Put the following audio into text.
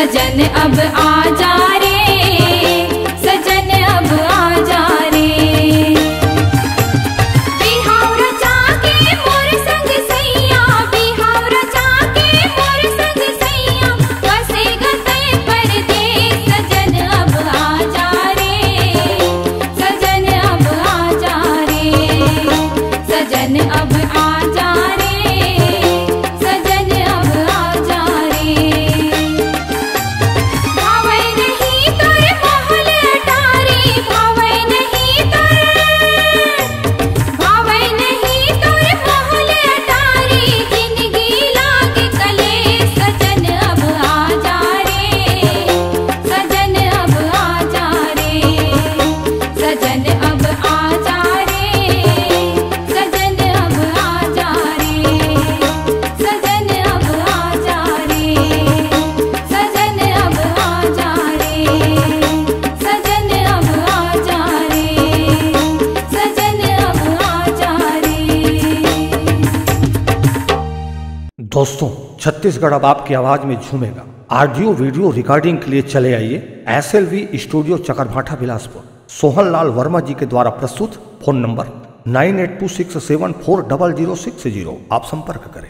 सजन अब आ जा रे, सजन अब आ जा रे। बिहाव रचा के मोर संग सैया, बिहाव रचा के मोर संग सैया, बसे गते परदेस। सजन अब आ जा रे, सजन अब आ जा रे, सजन अब आ जा रे, सजन अब आ जा रे। भावै नहीं तोर महल अटारी, भावै नहीं तोर महल अटारी, जिंदगी लागे कलेस। सजन अब आ जा रे, सजन अब आ जा रे, सजन अब आ जा रे, सजन अब आ जा रे, सजन अब आ जा रे, सजन अब आ जा रे, सजन अब आ जा रे, सजन अब आ जा रे। दोस्तों, छत्तीसगढ़ अब आपकी आवाज में झूमेगा। ऑडियो वीडियो रिकॉर्डिंग के लिए चले आइए SLV स्टूडियो चकरभाठा बिलासपुर। सोहन लाल वर्मा जी के द्वारा प्रस्तुत। Phone number 9826740060। आप संपर्क करें।